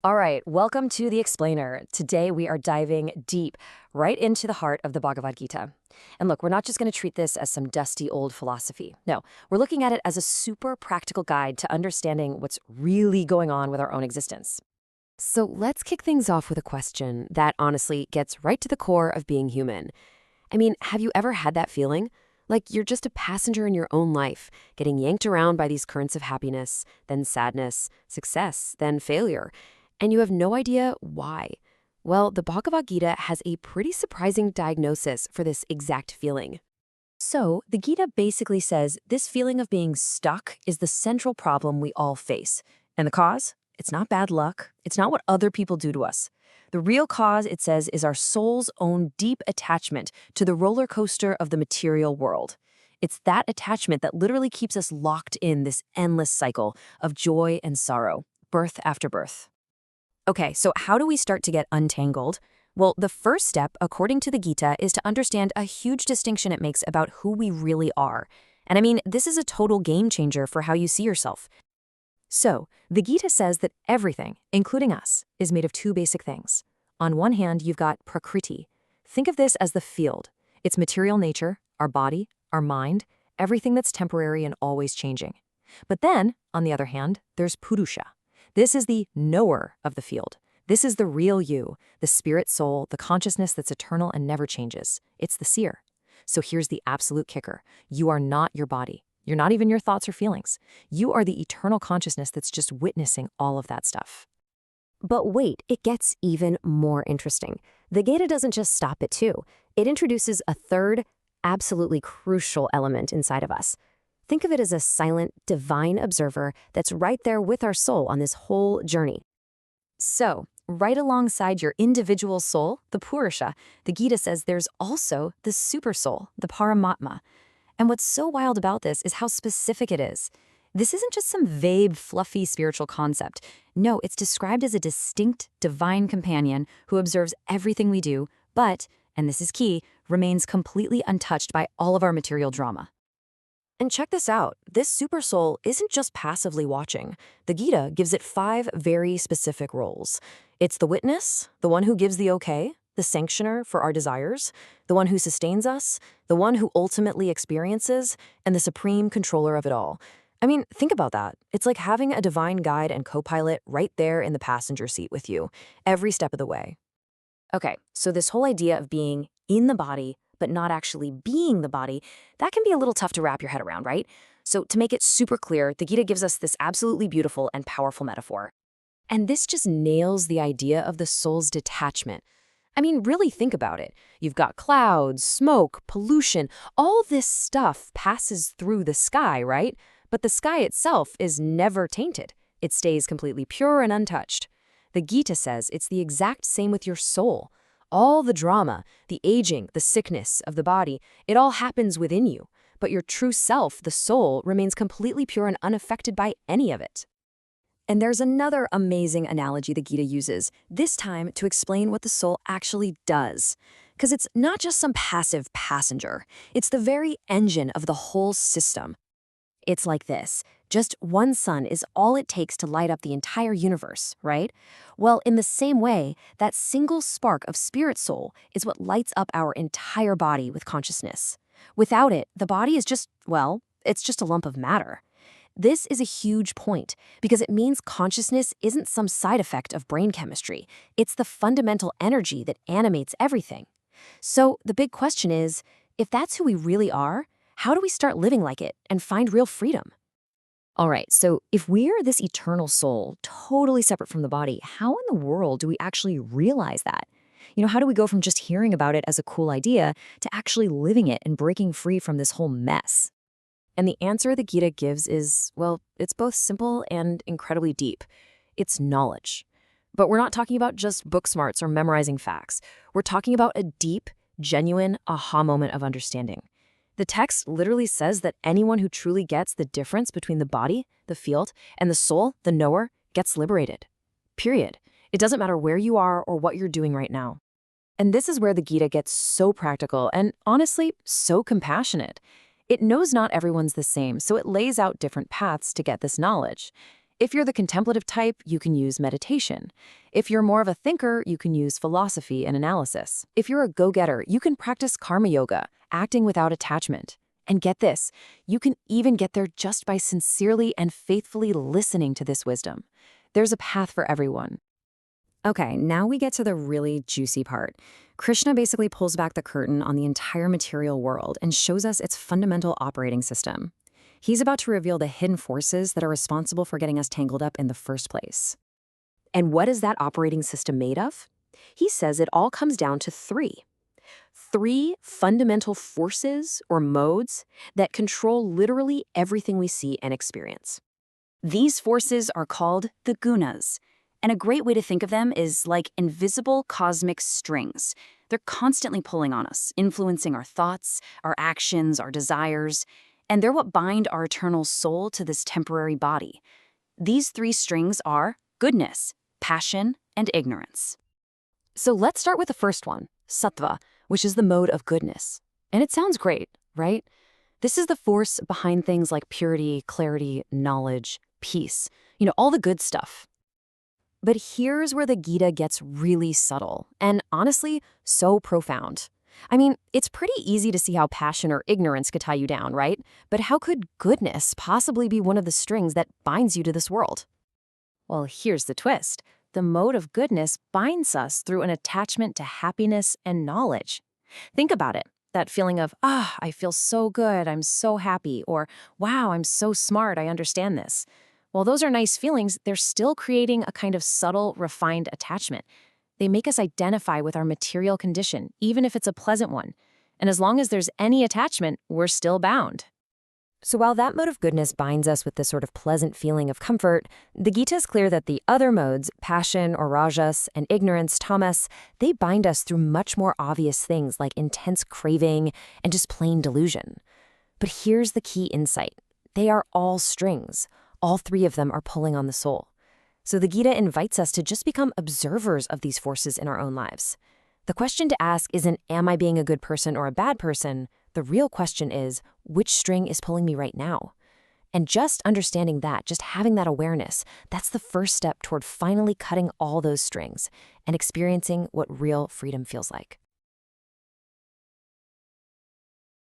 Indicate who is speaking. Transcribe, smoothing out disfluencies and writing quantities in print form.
Speaker 1: All right, welcome to The Explainer. Today we are diving deep right into the heart of the Bhagavad Gita. And look, we're not just going to treat this as some dusty old philosophy. No, we're looking at it as a super practical guide to understanding what's really going on with our own existence. So let's kick things off with a question that honestly gets right to the core of being human. I mean, have you ever had that feeling? Like you're just a passenger in your own life, getting yanked around by these currents of happiness, then sadness, success, then failure. And you have no idea why. Well, the Bhagavad Gita has a pretty surprising diagnosis for this exact feeling. So, the Gita basically says this feeling of being stuck is the central problem we all face. And the cause? It's not bad luck. It's not what other people do to us. The real cause, it says, is our soul's own deep attachment to the roller coaster of the material world. It's that attachment that literally keeps us locked in this endless cycle of joy and sorrow, birth after birth. Okay, so how do we start to get untangled? Well, the first step, according to the Gita, is to understand a huge distinction it makes about who we really are. And I mean, this is a total game changer for how you see yourself. So, the Gita says that everything, including us, is made of two basic things. On one hand, you've got Prakriti. Think of this as the field. It's material nature, our body, our mind, everything that's temporary and always changing. But then, on the other hand, there's Purusha. This is the knower of the field. This is the real you, the spirit soul, the consciousness that's eternal and never changes. It's the seer. So here's the absolute kicker. You are not your body. You're not even your thoughts or feelings. You are the eternal consciousness that's just witnessing all of that stuff. But wait, it gets even more interesting. The Gita doesn't just stop at two. It introduces a third, absolutely crucial element inside of us. Think of it as a silent, divine observer that's right there with our soul on this whole journey. So, right alongside your individual soul, the Purusha, the Gita says there's also the super soul, the Paramatma. And what's so wild about this is how specific it is. This isn't just some vague, fluffy spiritual concept. No, it's described as a distinct, divine companion who observes everything we do, but, and this is key, remains completely untouched by all of our material drama. And check this out, this super soul isn't just passively watching. The Gita gives it 5 very specific roles. It's the witness, the one who gives the okay, the sanctioner for our desires, the one who sustains us, the one who ultimately experiences, and the supreme controller of it all. I mean, think about that. It's like having a divine guide and co-pilot right there in the passenger seat with you, every step of the way. Okay, so this whole idea of being in the body, but not actually being the body, that can be a little tough to wrap your head around, right? So to make it super clear, the Gita gives us this absolutely beautiful and powerful metaphor. And this just nails the idea of the soul's detachment. I mean, really think about it. You've got clouds, smoke, pollution, all this stuff passes through the sky, right? But the sky itself is never tainted. It stays completely pure and untouched. The Gita says it's the exact same with your soul. All the drama, the aging, the sickness of the body, it all happens within you. But your true self, the soul, remains completely pure and unaffected by any of it. And there's another amazing analogy the Gita uses, this time to explain what the soul actually does. Because it's not just some passive passenger. It's the very engine of the whole system. It's like this. Just one sun is all it takes to light up the entire universe, right? Well, in the same way, that single spark of spirit soul is what lights up our entire body with consciousness. Without it, the body is just, well, it's just a lump of matter. This is a huge point because it means consciousness isn't some side effect of brain chemistry. It's the fundamental energy that animates everything. So the big question is, if that's who we really are, how do we start living like it and find real freedom? All right, so if we're this eternal soul, totally separate from the body, how in the world do we actually realize that? How do we go from just hearing about it as a cool idea to actually living it and breaking free from this whole mess? And the answer the Gita gives is, well, it's both simple and incredibly deep. It's knowledge. But we're not talking about just book smarts or memorizing facts. We're talking about a deep, genuine aha moment of understanding. The text literally says that anyone who truly gets the difference between the body, the field, and the soul, the knower, gets liberated. Period. It doesn't matter where you are or what you're doing right now. And this is where the Gita gets so practical and, honestly, so compassionate. It knows not everyone's the same, so it lays out different paths to get this knowledge. If you're the contemplative type, you can use meditation. If you're more of a thinker, you can use philosophy and analysis. If you're a go-getter, you can practice karma yoga, acting without attachment. And get this, you can even get there just by sincerely and faithfully listening to this wisdom. There's a path for everyone. Okay, now we get to the really juicy part. Krishna basically pulls back the curtain on the entire material world and shows us its fundamental operating system. He's about to reveal the hidden forces that are responsible for getting us tangled up in the first place. And what is that operating system made of? He says it all comes down to three. Three fundamental forces or modes that control literally everything we see and experience. These forces are called the gunas. And a great way to think of them is like invisible cosmic strings. They're constantly pulling on us, influencing our thoughts, our actions, our desires, and they're what bind our eternal soul to this temporary body. These three strings are goodness, passion, and ignorance. So let's start with the first one, sattva, which is the mode of goodness. And it sounds great, right? This is the force behind things like purity, clarity, knowledge, peace, all the good stuff. But here's where the Gita gets really subtle and, honestly, so profound. I mean, it's pretty easy to see how passion or ignorance could tie you down, right? But how could goodness possibly be one of the strings that binds you to this world? Well, here's the twist. The mode of goodness binds us through an attachment to happiness and knowledge. Think about it. That feeling of, I feel so good, I'm so happy, or, wow, I'm so smart, I understand this. While those are nice feelings, they're still creating a kind of subtle, refined attachment. They make us identify with our material condition, even if it's a pleasant one. And as long as there's any attachment, we're still bound. So while that mode of goodness binds us with this sort of pleasant feeling of comfort, the Gita is clear that the other modes, passion or rajas, and ignorance, tamas, they bind us through much more obvious things like intense craving and just plain delusion. But here's the key insight. They are all strings. All three of them are pulling on the soul. So the Gita invites us to just become observers of these forces in our own lives. The question to ask isn't, am I being a good person or a bad person? The real question is, which string is pulling me right now? And just understanding that, just having that awareness, that's the first step toward finally cutting all those strings and experiencing what real freedom feels like.